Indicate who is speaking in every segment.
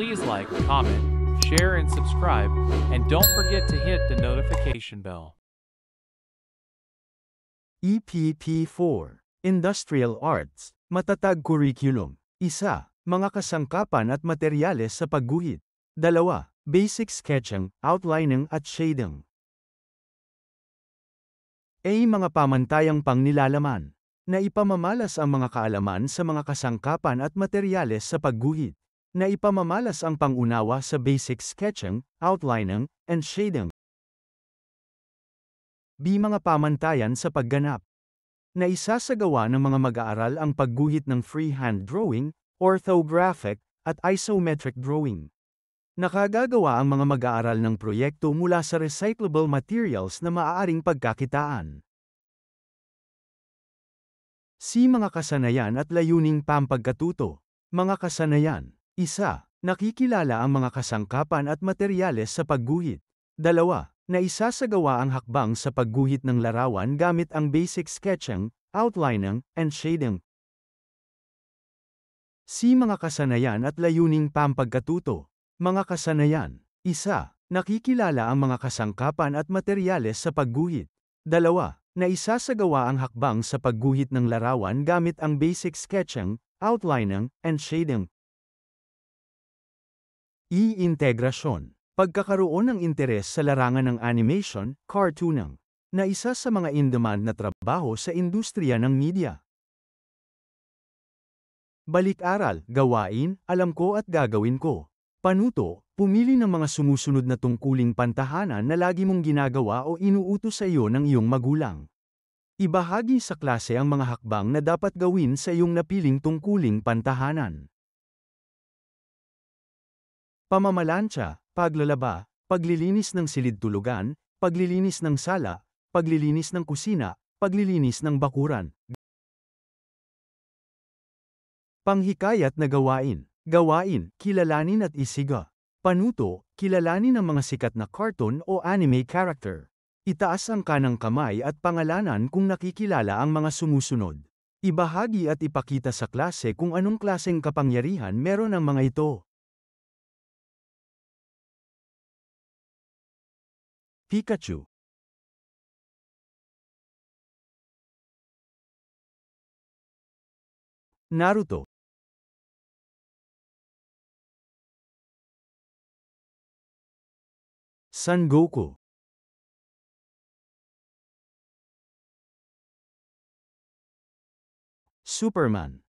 Speaker 1: Please like, comment, share, and subscribe, and don't forget to hit the notification bell.
Speaker 2: EPP4 Industrial Arts Matatag Curriculum 1. Mga kasangkapan at materyales sa pagguhit. 2. Basic sketching, outlining at shading. Mga pamantayang pangnilalaman na ipamamalas ang mga kaalaman sa mga kasangkapan at materyales sa pagguhit, na ipamamalas ang pangunawa sa basic sketching, outlining, and shading. Mga pamantayan sa pagganap na isasagawa ng mga mag-aaral ang pagguhit ng freehand drawing, orthographic, at isometric drawing. Nakagagawa ang mga mag-aaral ng proyekto mula sa recyclable materials na maaaring pagkakitaan. Mga kasanayan at layuning pampagkatuto. Mga kasanayan. 1. Nakikilala ang mga kasangkapan at materyales sa pagguhit. 2. Na isasagawa ang hakbang sa pagguhit ng larawan gamit ang basic sketching, outlining, and shading. Mga kasanayan at layuning pampagkatuto. Mga kasanayan. 1. Nakikilala ang mga kasangkapan at materyales sa pagguhit. 2. Na isasagawa ang hakbang sa pagguhit ng larawan gamit ang basic sketching, outlining, and shading. Integrasyon. Pagkakaroon ng interes sa larangan ng animation, cartooning, na isa sa mga in-demand na trabaho sa industriya ng media. Balik-aral, gawain, alam ko at gagawin ko. Panuto, pumili ng mga sumusunod na tungkuling pantahanan na lagi mong ginagawa o inuutos sa iyo ng iyong magulang. Ibahagi sa klase ang mga hakbang na dapat gawin sa iyong napiling tungkuling pantahanan. Pamamalansya, paglalaba, paglilinis ng silid-tulugan, paglilinis ng sala, paglilinis ng kusina, paglilinis ng bakuran. Panghikayat na gawain. Gawain, kilalanin at isiga. Panuto, kilalanin ang mga sikat na cartoon o anime character. Itaas ang kanang kamay at pangalanan kung nakikilala ang mga sumusunod. Ibahagi at ipakita sa klase kung anong klaseng kapangyarihan meron ang mga ito. Pikachu. Naruto. Son Goku. Superman.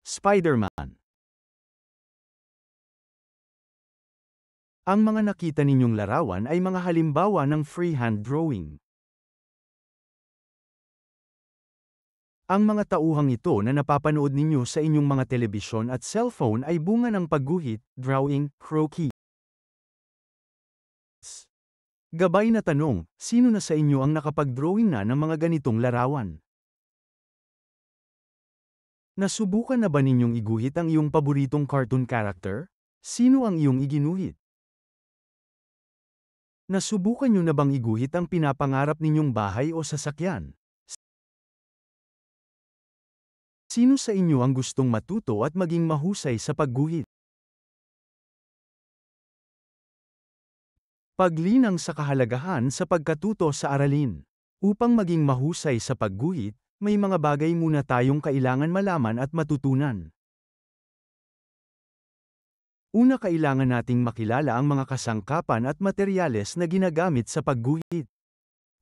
Speaker 2: Spider-Man. Ang mga nakita ninyong larawan ay mga halimbawa ng freehand drawing. Ang mga tauhang ito na napapanood ninyo sa inyong mga telebisyon at cellphone ay bunga ng pagguhit, drawing, croquis. Gabay na tanong, sino na sa inyo ang nakapag-drawing na ng mga ganitong larawan? Nasubukan na ba ninyong iguhit ang iyong paboritong cartoon character? Sino ang iyong iginuhit? Nasubukan nyo na bang iguhit ang pinapangarap ninyong bahay o sasakyan? Sino sa inyo ang gustong matuto at maging mahusay sa pagguhit? Paglinang sa kahalagahan sa pagkatuto sa aralin. Upang maging mahusay sa pagguhit, may mga bagay muna tayong kailangan malaman at matutunan. Una, kailangan nating makilala ang mga kasangkapan at materyales na ginagamit sa pagguhit.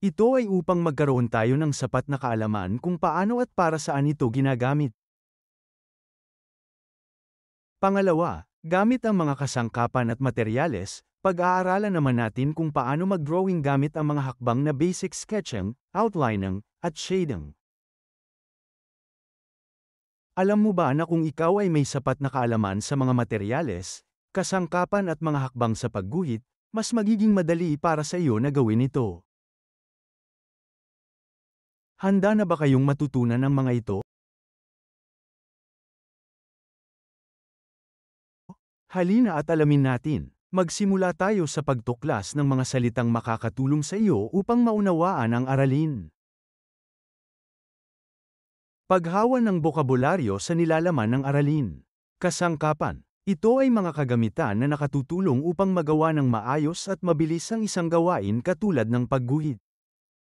Speaker 2: Ito ay upang magkaroon tayo ng sapat na kaalaman kung paano at para saan ito ginagamit. Pangalawa, gamit ang mga kasangkapan at materyales, pag-aaralan naman natin kung paano mag-drawing gamit ang mga hakbang na basic sketching, outlining, at shading. Alam mo ba na kung ikaw ay may sapat na kaalaman sa mga materyales, kasangkapan at mga hakbang sa pagguhit, mas magiging madali para sa iyo na gawin ito. Handa na ba kayong matutunan ang mga ito? Halina at alamin natin. Magsimula tayo sa pagtuklas ng mga salitang makakatulong sa iyo upang maunawaan ang aralin. Paghawa ng bokabularyo sa nilalaman ng aralin. Kasangkapan. Ito ay mga kagamitan na nakatutulong upang magawa ng maayos at mabilis ang isang gawain katulad ng pagguhit.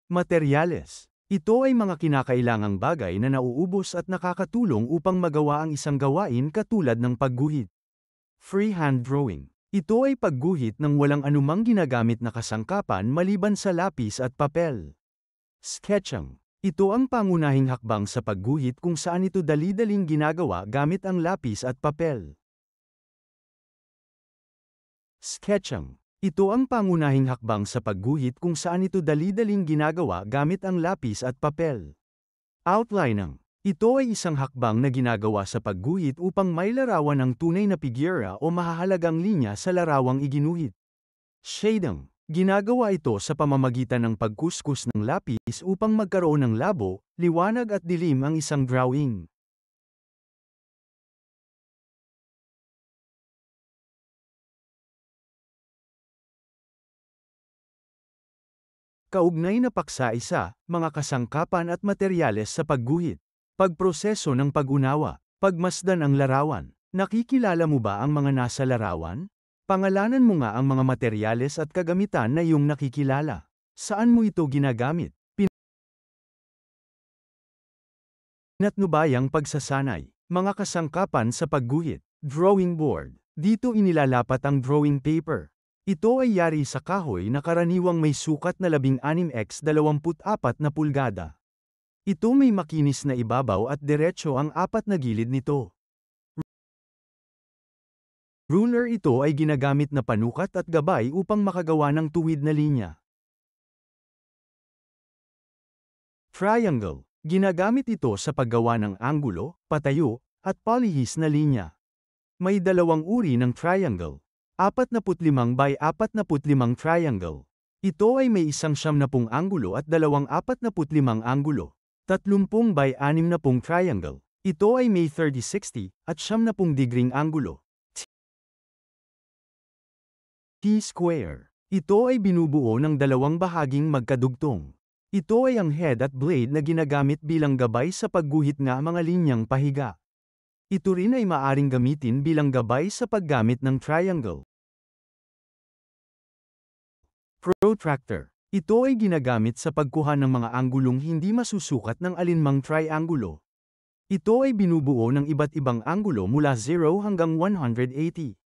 Speaker 2: Materyales. Ito ay mga kinakailangang bagay na nauubos at nakakatulong upang magawa ang isang gawain katulad ng pagguhit. Freehand drawing. Ito ay pagguhit ng walang anumang ginagamit na kasangkapan maliban sa lapis at papel. Sketching. Ito ang pangunahing hakbang sa pagguhit kung saan ito dali-daling ginagawa gamit ang lapis at papel. Sketching. Ito ang pangunahing hakbang sa pagguhit kung saan ito dali-daling ginagawa gamit ang lapis at papel. Outlining. Ito ay isang hakbang na ginagawa sa pagguhit upang may larawan ng tunay na figura o mahahalagang linya sa larawang iginuhit. Shading. Ginagawa ito sa pamamagitan ng pagkuskus ng lapis upang magkaroon ng labo, liwanag at dilim ang isang drawing. Kaugnay na paksa isa, mga kasangkapan at materyales sa pagguhit. Pagproseso ng pag-unawa. Pagmasdan ang larawan. Nakikilala mo ba ang mga nasa larawan? Pangalanan mo nga ang mga materyales at kagamitan na iyong nakikilala. Saan mo ito ginagamit? Pinatnubayang pagsasanay. Mga kasangkapan sa pagguhit. Drawing board. Dito inilalapat ang drawing paper. Ito ay yari sa kahoy na karaniwang may sukat na 16x24 na pulgada. Ito may makinis na ibabaw at diretso ang apat na gilid nito. Ruler. Ito ay ginagamit na panukat at gabay upang makagawa ng tuwid na linya. Triangle. Ginagamit ito sa paggawa ng anggulo, patayo, at polihis na linya. May dalawang uri ng triangle. 45 by 45 triangle. Ito ay may isang 70 anggulo at dalawang 45 anggulo. 30 by 60 triangle. Ito ay may 30-60 at 70 degreeng anggulo. T-square. Ito ay binubuo ng dalawang bahaging magkadugtong. Ito ay ang head at blade na ginagamit bilang gabay sa pagguhit ng mga linyang pahiga. Ito rin ay maaring gamitin bilang gabay sa paggamit ng triangle. Protractor. Ito ay ginagamit sa pagkuha ng mga anggulong hindi masusukat ng alinmang triangulo. Ito ay binubuo ng iba't ibang anggulo mula 0 hanggang 180.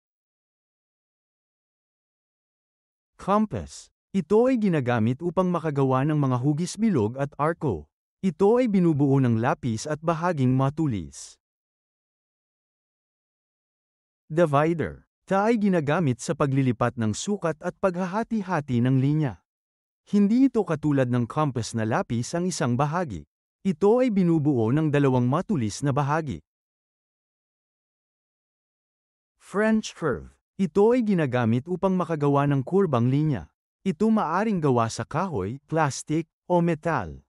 Speaker 2: Compass. Ito ay ginagamit upang makagawa ng mga hugis bilog at arko. Ito ay binubuo ng lapis at bahaging matulis. Divider. Ito ay ginagamit sa paglilipat ng sukat at paghahati-hati ng linya. Hindi ito katulad ng compass na lapis ang isang bahagi. Ito ay binubuo ng dalawang matulis na bahagi. French curve. Ito ay ginagamit upang makagawa ng kurbang linya. Ito maaring gawa sa kahoy, plastik, o metal.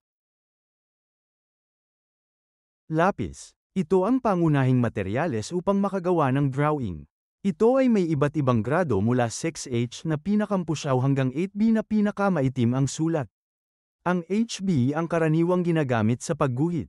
Speaker 2: Lapis. Ito ang pangunahing materyales upang makagawa ng drawing. Ito ay may iba't ibang grado mula 6H na pinakampusyaw hanggang 8B na pinakamaitim ang sulat. Ang HB ang karaniwang ginagamit sa pagguhit.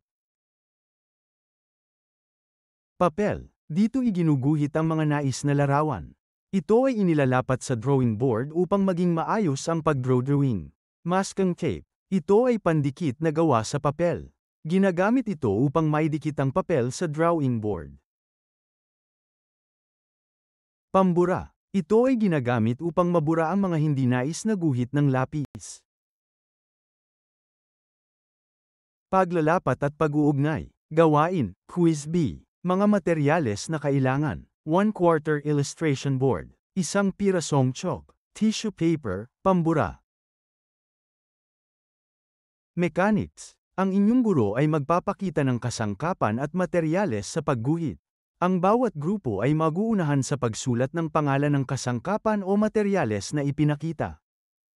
Speaker 2: Papel. Dito iginuguhit ang mga nais na larawan. Ito ay inilalapat sa drawing board upang maging maayos ang pag-drawing. Masking tape. Ito ay pandikit na gawa sa papel. Ginagamit ito upang maidikit ang papel sa drawing board. Pambura. Ito ay ginagamit upang mabura ang mga hindi nais na guhit ng lapis. Paglalapat at pag-uugnay. Gawain. Quiz B. Mga materyales na kailangan. 1/4 illustration board. Isang pirasong chalk. Tissue paper. Pambura. Mechanics. Ang inyong guro ay magpapakita ng kasangkapan at materyales sa pagguhit. Ang bawat grupo ay mag-uunahan sa pagsulat ng pangalan ng kasangkapan o materyales na ipinakita.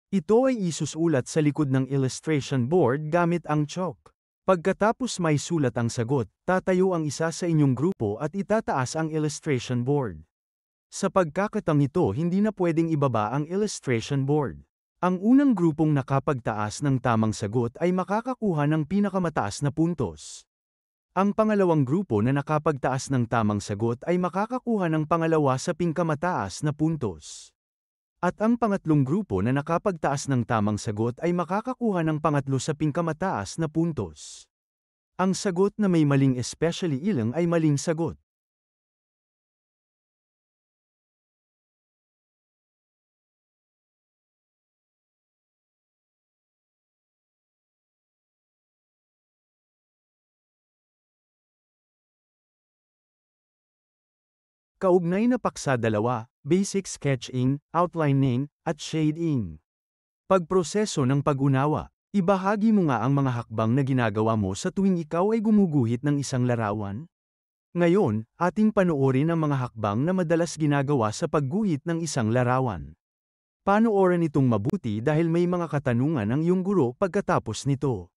Speaker 2: Ito ay isusulat sa likod ng illustration board gamit ang chalk. Pagkatapos may sulat ang sagot, tatayo ang isa sa inyong grupo at itataas ang illustration board. Sa pagkakataong ito hindi na pwedeng ibaba ang illustration board. Ang unang grupong nakapagtaas ng tamang sagot ay makakakuha ng pinakamataas na puntos. Ang pangalawang grupo na nakapagtaas ng tamang sagot ay makakakuha ng pangalawa sa pingkamataas na puntos. At ang pangatlong grupo na nakapagtaas ng tamang sagot ay makakakuha ng pangatlo sa pingkamataas na puntos. Ang sagot na may maling especially ilang ay maling sagot. Kaugnay na paksa 2, basic sketching, outlining, at shading. Pagproseso ng pag-unawa. Ibahagi mo nga ang mga hakbang na ginagawa mo sa tuwing ikaw ay gumuguhit ng isang larawan. Ngayon, ating panoorin ang mga hakbang na madalas ginagawa sa pagguhit ng isang larawan. Panoorin itong mabuti dahil may mga katanungan ang iyong guro pagkatapos nito.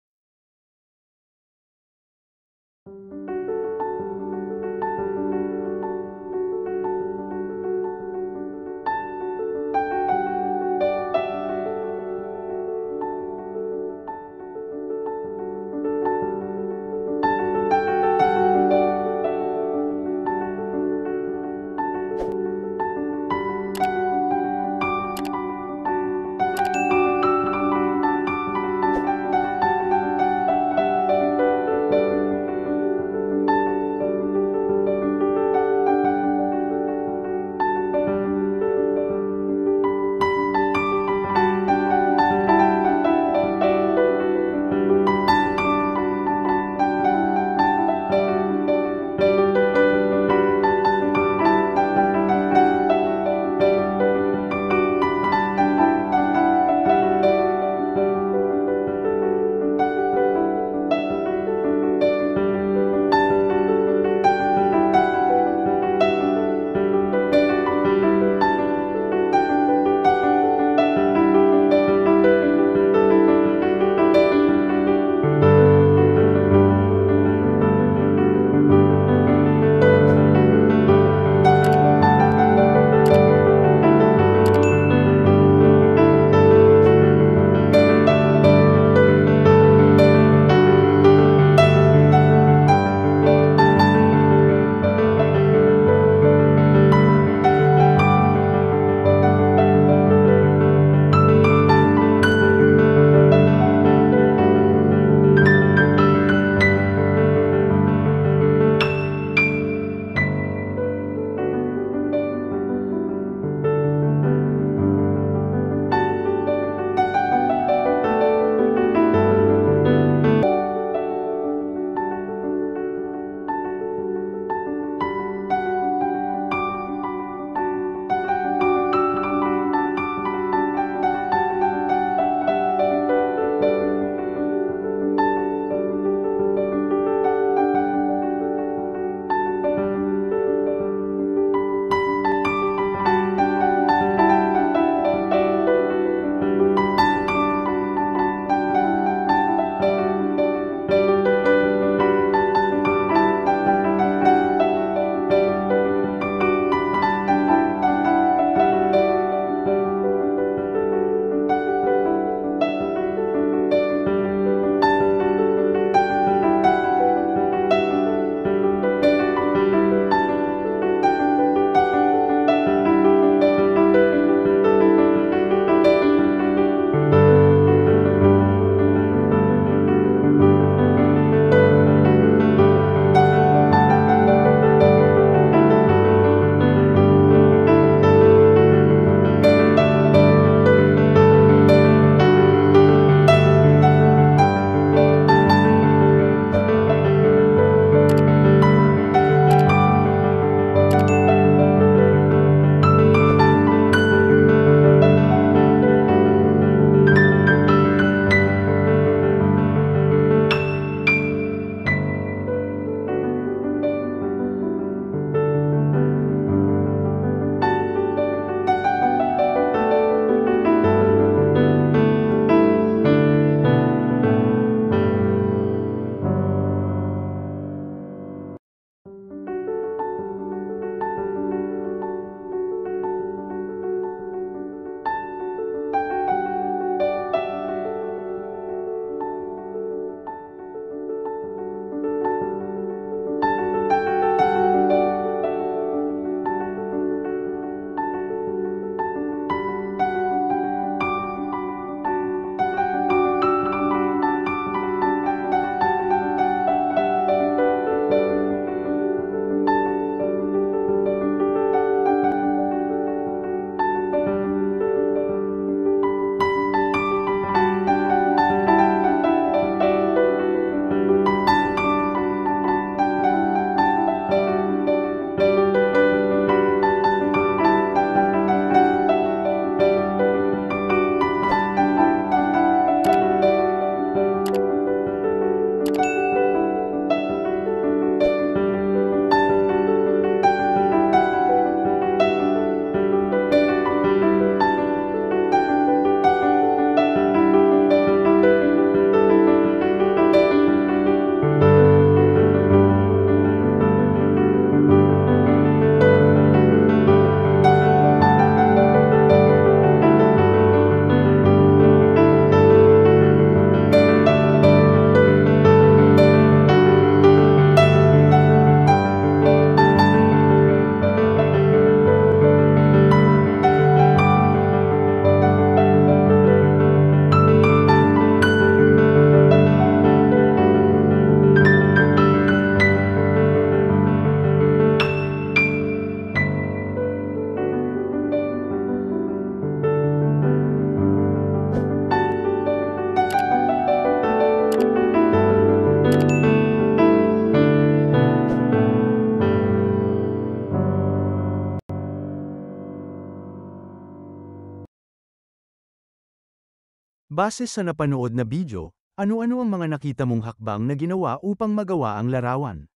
Speaker 2: Base sa napanood na video, ano-ano ang mga nakita mong hakbang na ginawa upang magawa ang larawan?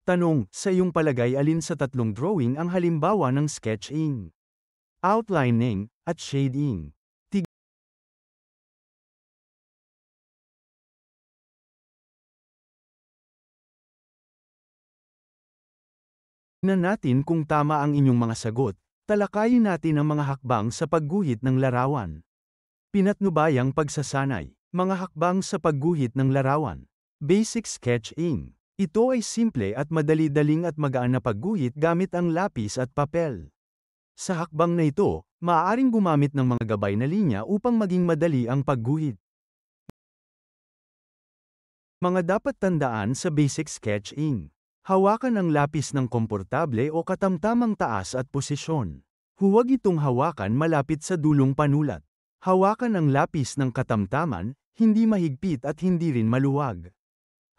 Speaker 2: Tanong, sa iyong palagay alin sa tatlong drawing ang halimbawa ng sketching, outlining, at shading? Tingnan natin kung tama ang inyong mga sagot. Talakayin natin ang mga hakbang sa pagguhit ng larawan. Pinatnubayang pagsasanay. Mga hakbang sa pagguhit ng larawan. Basic sketching. Ito ay simple at madali-daling at magaan na pagguhit gamit ang lapis at papel. Sa hakbang na ito, maaaring gumamit ng mga gabay na linya upang maging madali ang pagguhit. Mga dapat tandaan sa basic sketching. Hawakan ang lapis ng komportable o katamtamang taas at posisyon. Huwag itong hawakan malapit sa dulong panulat. Hawakan ang lapis ng katamtaman, hindi mahigpit at hindi rin maluwag.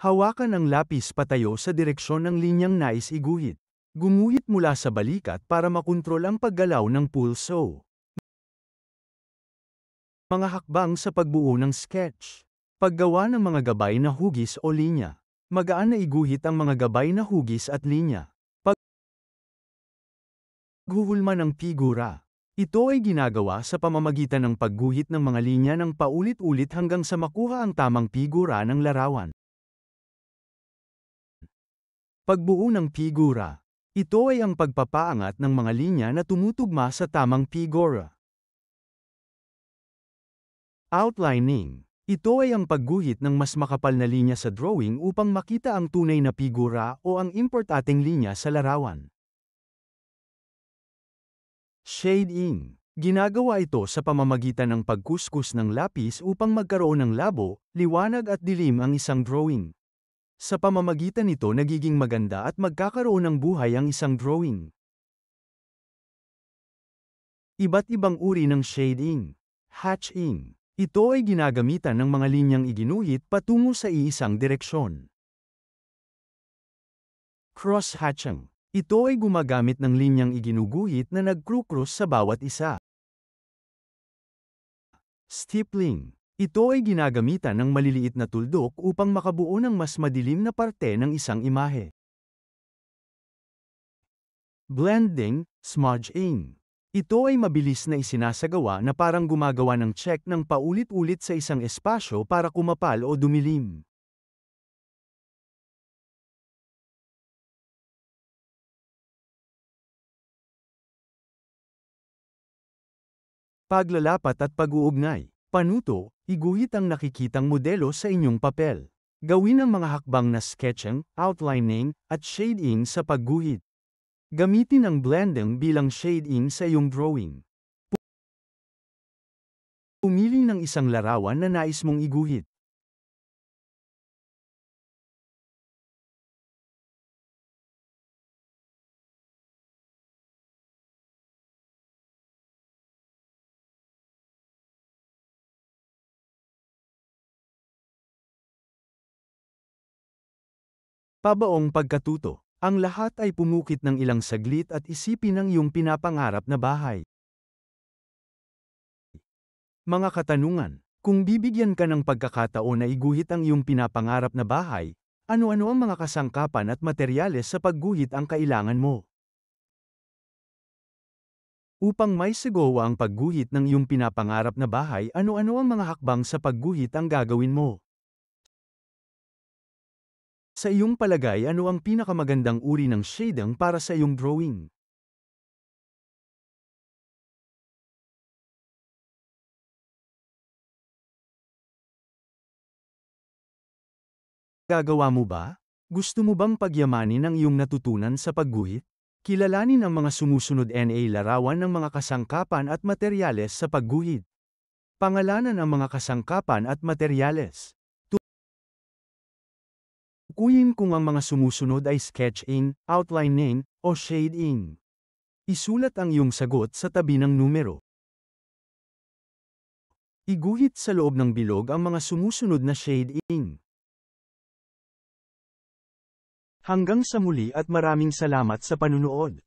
Speaker 2: Hawakan ang lapis patayo sa direksyon ng linyang nais iguhit. Gumuhit mula sa balikat para makontrol ang paggalaw ng pulso. Mga hakbang sa pagbuo ng sketch. Paggawa ng mga gabay na hugis o linya. Magaan na iguhit ang mga gabay na hugis at linya. Paghuhulma ng figura. Ito ay ginagawa sa pamamagitan ng pagguhit ng mga linya ng paulit-ulit hanggang sa makuha ang tamang figura ng larawan. Pagbuo ng figura. Ito ay ang pagpapaangat ng mga linya na tumutugma sa tamang figura. Outlining. Ito ay ang pagguhit ng mas makapal na linya sa drawing upang makita ang tunay na figura o ang importanteng linya sa larawan. Shading. Ginagawa ito sa pamamagitan ng pagkuskus ng lapis upang magkaroon ng labo, liwanag at dilim ang isang drawing. Sa pamamagitan nito nagiging maganda at magkakaroon ng buhay ang isang drawing. Iba't ibang uri ng shading. Hatching. Ito ay ginagamitan ng mga linyang iginuhit patungo sa iisang direksyon. Cross-hatching. Ito ay gumagamit ng linyang iginuguhit na nagkrukros sa bawat isa. Stippling. Ito ay ginagamitan ng maliliit na tuldok upang makabuo ng mas madilim na parte ng isang imahe. Blending, smudging. Ito ay mabilis na isinasagawa na parang gumagawa ng check ng paulit-ulit sa isang espasyo para kumapal o dumilim. Paglalapat at pag-uugnay. Panuto, iguhit ang nakikitang modelo sa inyong papel. Gawin ang mga hakbang na sketching, outlining, at shading sa pagguhit. Gamitin ang blending bilang shading sa iyong drawing. Pumili ng isang larawan na nais mong iguhit. Pabaong pagkatuto. Ang lahat ay pumukit ng ilang saglit at isipin ang iyong pinapangarap na bahay. Mga katanungan. Kung bibigyan ka ng pagkakataon na iguhit ang iyong pinapangarap na bahay, ano-ano ang mga kasangkapan at materyales sa pagguhit ang kailangan mo? Upang may sigawa ang pagguhit ng iyong pinapangarap na bahay, ano-ano ang mga hakbang sa pagguhit ang gagawin mo? Sa iyong palagay, ano ang pinakamagandang uri ng shading para sa iyong drawing? Gagawa mo ba? Gusto mo bang pagyamanin ang iyong natutunan sa pagguhit? Kilalanin ang mga sumusunod na larawan ng mga kasangkapan at materyales sa pagguhit. Pangalanan ang mga kasangkapan at materyales. Tukuyin kung ang mga sumusunod ay sketching, outlining, o shading. Isulat ang iyong sagot sa tabi ng numero. Iguhit sa loob ng bilog ang mga sumusunod na shading. Hanggang sa muli at maraming salamat sa panunood.